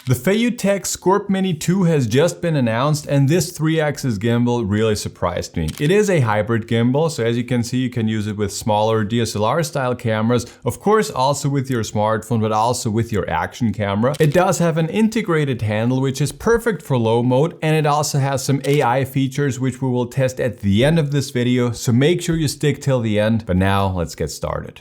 The FeiyuTech SCORP Mini 2 has just been announced, and this 3-axis gimbal really surprised me. It is a hybrid gimbal, so as you can see, you can use it with smaller DSLR style cameras, of course also with your smartphone, but also with your action camera. It does have an integrated handle, which is perfect for low mode, and it also has some AI features, which we will test at the end of this video, so make sure you stick till the end. But now let's get started.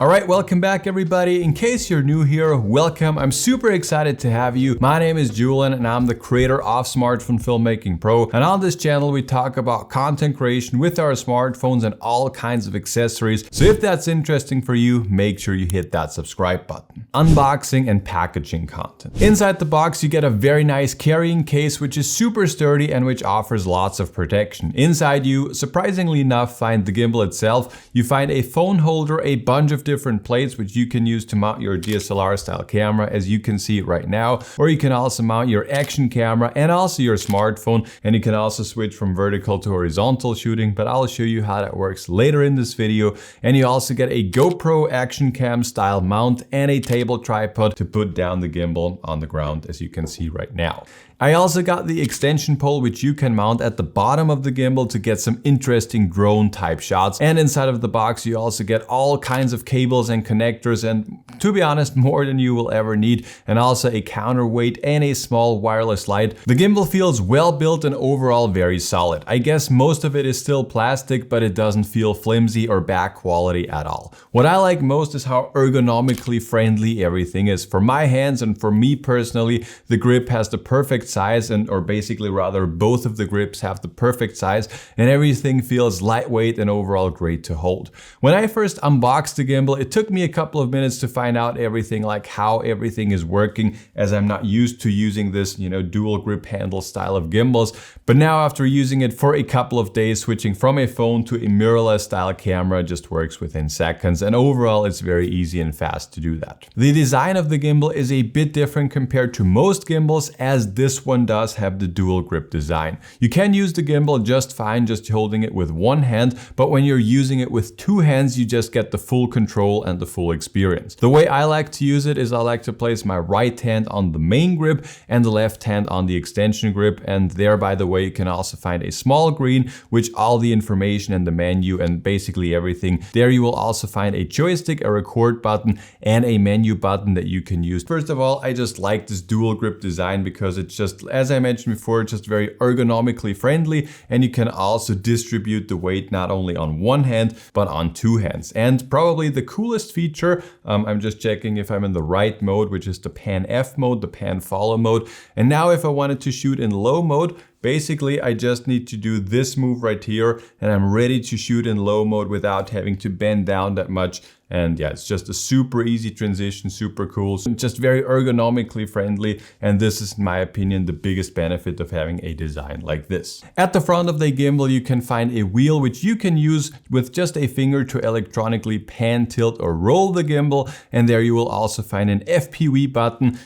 Alright, welcome back everybody. In case you're new here, welcome. I'm super excited to have you. My name is Julian and I'm the creator of Smartphone Filmmaking Pro. And on this channel, we talk about content creation with our smartphones and all kinds of accessories. So if that's interesting for you, make sure you hit that subscribe button. Unboxing and packaging content. Inside the box, you get a very nice carrying case, which is super sturdy and which offers lots of protection. Inside you, surprisingly enough, find the gimbal itself. You find a phone holder, a bunch of different plates which you can use to mount your DSLR style camera, as you can see right now, or you can also mount your action camera and also your smartphone, and you can also switch from vertical to horizontal shooting, but I'll show you how that works later in this video. And you also get a GoPro action cam style mount and a table tripod to put down the gimbal on the ground, as you can see right now. I also got the extension pole, which you can mount at the bottom of the gimbal to get some interesting drone type shots. And inside of the box, you also get all kinds of cables and connectors, and to be honest, more than you will ever need, and also a counterweight and a small wireless light. The gimbal feels well built and overall very solid. I guess most of it is still plastic, but it doesn't feel flimsy or bad quality at all. What I like most is how ergonomically friendly everything is. For my hands and for me personally, the grip has the perfect size, or basically rather both of the grips have the perfect size, and everything feels lightweight and overall great to hold. When I first unboxed the gimbal, it took me a couple of minutes to find out everything, like how everything is working, as I'm not used to using this, dual grip handle style of gimbals. But now after using it for a couple of days, switching from a phone to a mirrorless style camera just works within seconds, and overall it's very easy and fast to do that. The design of the gimbal is a bit different compared to most gimbals, as this one does have the dual grip design. You can use the gimbal just fine just holding it with one hand, but when you're using it with two hands, you just get the full control and the full experience. The way I like to use it is I like to place my right hand on the main grip and the left hand on the extension grip, and there, by the way, you can also find a small screen which all the information and the menu and basically everything. There you will also find a joystick, a record button, and a menu button that you can use. First of all, I just like this dual grip design because it's just, as I mentioned before, just very ergonomically friendly, and you can also distribute the weight not only on one hand but on two hands. And probably the coolest feature, I'm just checking if I'm in the right mode, which is the pan F mode, the pan follow mode. And now if I wanted to shoot in low mode, basically I just need to do this move right here and I'm ready to shoot in low mode without having to bend down that much. And yeah, it's just a super easy transition, super cool, just very ergonomically friendly. And this is, in my opinion, the biggest benefit of having a design like this. At the front of the gimbal, you can find a wheel which you can use with just a finger to electronically pan, tilt, or roll the gimbal. And there you will also find an FPV button.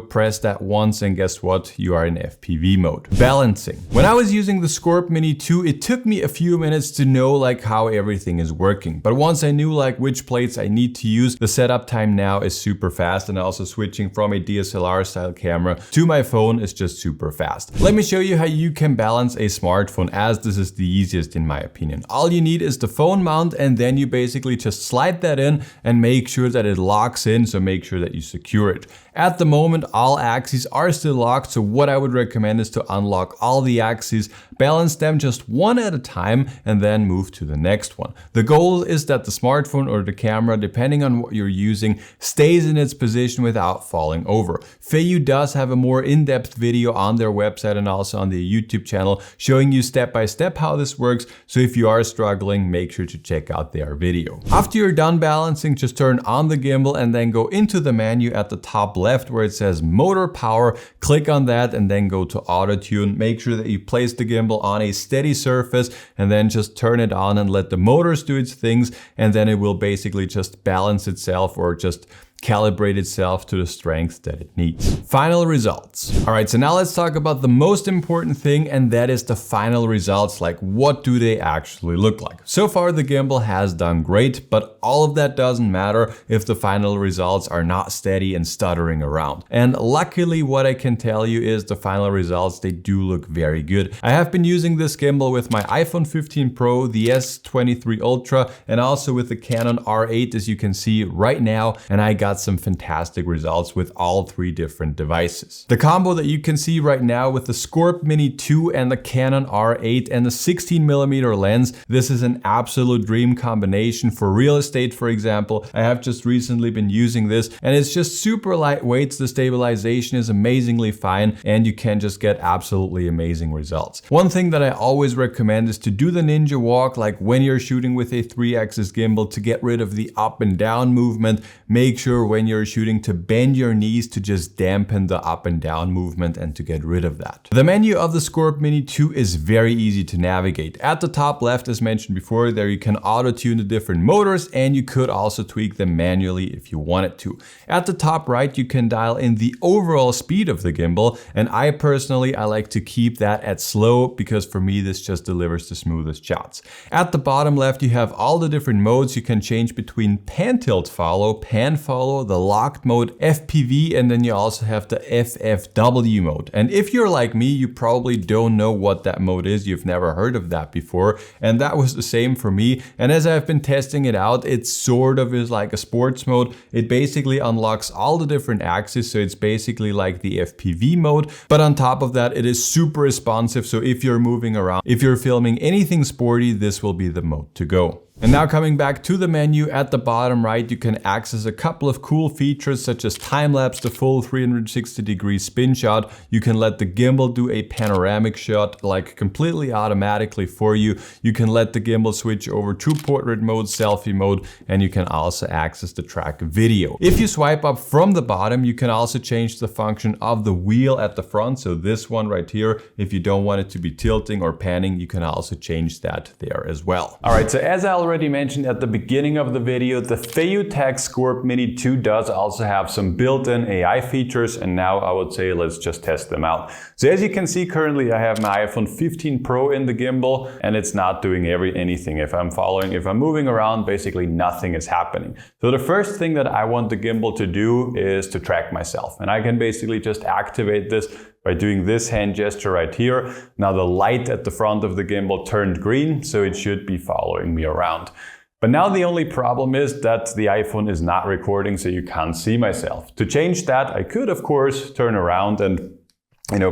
Press that once and guess what? You are in FPV mode. Balancing. When I was using the SCORP Mini 2, it took me a few minutes to know how everything is working. But once I knew which plates I need to use, the setup time now is super fast, and also switching from a DSLR style camera to my phone is just super fast. Let me show you how you can balance a smartphone, as this is the easiest in my opinion. All you need is the phone mount, and then you basically just slide that in and make sure that it locks in, so make sure that you secure it. At the moment, all axes are still locked, so what I would recommend is to unlock all the axes, balance them just one at a time, and then move to the next one. The goal is that the smartphone or the camera, depending on what you're using, stays in its position without falling over. Feiyu does have a more in-depth video on their website and also on the YouTube channel showing you step by step how this works, so if you are struggling, make sure to check out their video. After you're done balancing, just turn on the gimbal and then go into the menu at the top left where it says motor power. Click on that and then go to auto tune. Make sure that you place the gimbal on a steady surface and then just turn it on and let the motors do its things, and then it will basically just balance itself, or just calibrate itself to the strength that it needs. Final results. All right, so now let's talk about the most important thing, and that is the final results. Like, what do they actually look like? So far, the gimbal has done great, but all of that doesn't matter if the final results are not steady and stuttering around. And luckily, what I can tell you is the final results, they do look very good. I have been using this gimbal with my iPhone 15 Pro, the S23 Ultra, and also with the Canon R8, as you can see right now, and I got some fantastic results with all three different devices. The combo that you can see right now with the SCORP Mini 2 and the Canon R8 and the 16mm lens, this is an absolute dream combination for real estate, for example. I have just recently been using this, and it's just super lightweight. The stabilization is amazingly fine, and you can just get absolutely amazing results. One thing that I always recommend is to do the ninja walk, like when you're shooting with a 3-axis gimbal, to get rid of the up and down movement. Make sure when you're shooting to bend your knees to just dampen the up and down movement and to get rid of that. The menu of the SCORP Mini 2 is very easy to navigate. At the top left, as mentioned before, there you can auto tune the different motors, and you could also tweak them manually if you wanted to. At the top right, you can dial in the overall speed of the gimbal, and I personally like to keep that at slow because for me this just delivers the smoothest shots. At the bottom left, you have all the different modes. You can change between pan tilt follow, pan follow, the locked mode, FPV, and then you also have the FFW mode. And if you're like me, you probably don't know what that mode is. You've never heard of that before, and that was the same for me. And as I've been testing it out, it sort of is like a sports mode. It basically unlocks all the different axes, so it's basically like the FPV mode, but on top of that, it is super responsive. So if you're moving around, if you're filming anything sporty, this will be the mode to go. And now coming back to the menu, at the bottom right, you can access a couple of cool features such as time-lapse, the full 360-degree spin shot. You can let the gimbal do a panoramic shot like completely automatically for you. You can let the gimbal switch over to portrait mode, selfie mode, and you can also access the track video. If you swipe up from the bottom, you can also change the function of the wheel at the front. So this one right here, if you don't want it to be tilting or panning, you can also change that there as well. All right, so as I already mentioned at the beginning of the video, the FeiyuTech SCORP Mini 2 does also have some built-in AI features, and now I would say let's just test them out. So as you can see, currently I have my iPhone 15 Pro in the gimbal, and it's not doing anything. If I'm moving around, basically nothing is happening. So the first thing that I want the gimbal to do is to track myself, and I can basically just activate this by doing this hand gesture right here. Now the light at the front of the gimbal turned green, so it should be following me around. But now the only problem is that the iPhone is not recording, so you can't see myself. To change that, I could of course turn around and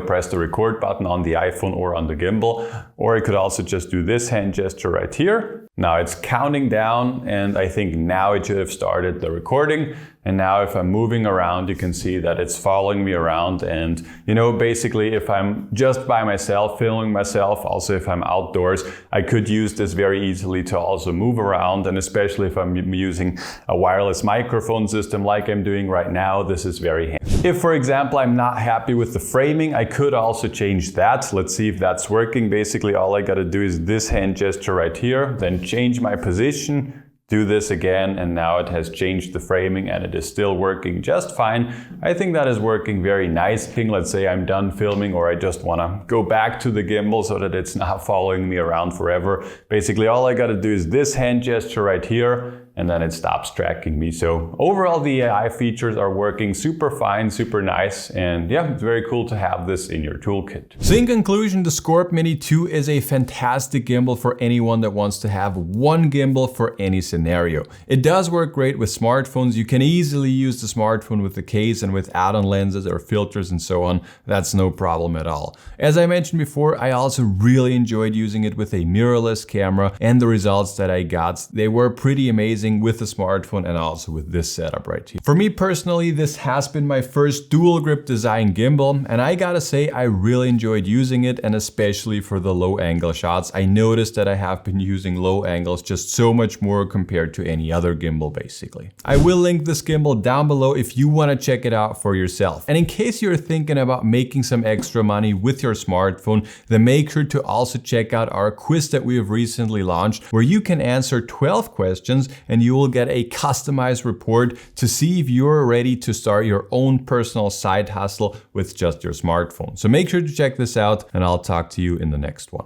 press the record button on the iPhone or on the gimbal, or I could also just do this hand gesture right here. Now it's counting down, and I think now it should have started the recording. And now if I'm moving around, you can see that it's following me around. And basically if I'm just by myself, filming myself, also if I'm outdoors, I could use this very easily to also move around. And especially if I'm using a wireless microphone system like I'm doing right now, this is very handy. If, for example, I'm not happy with the framing, I could also change that. Let's see if that's working. Basically, all I gotta do is this hand gesture right here, then change my position, do this again, and now it has changed the framing and it is still working just fine. I think that is working very nice. Let's say I'm done filming, or I just wanna go back to the gimbal so that it's not following me around forever. Basically, all I gotta do is this hand gesture right here, and then it stops tracking me. So overall, the AI features are working super fine, super nice, and yeah, it's very cool to have this in your toolkit. So in conclusion, the SCORP Mini 2 is a fantastic gimbal for anyone that wants to have one gimbal for any scenario. It does work great with smartphones. You can easily use the smartphone with the case and with add-on lenses or filters and so on. That's no problem at all. As I mentioned before, I also really enjoyed using it with a mirrorless camera, and the results that I got, they were pretty amazing with the smartphone and also with this setup right here. For me personally, this has been my first dual grip design gimbal, and I gotta say I really enjoyed using it, and especially for the low angle shots. I noticed that I have been using low angles just so much more compared to any other gimbal basically. I will link this gimbal down below if you want to check it out for yourself. And in case you're thinking about making some extra money with your smartphone, then make sure to also check out our quiz that we have recently launched, where you can answer 12 questions and and you will get a customized report to see if you're ready to start your own personal side hustle with just your smartphone. So make sure to check this out, and I'll talk to you in the next one.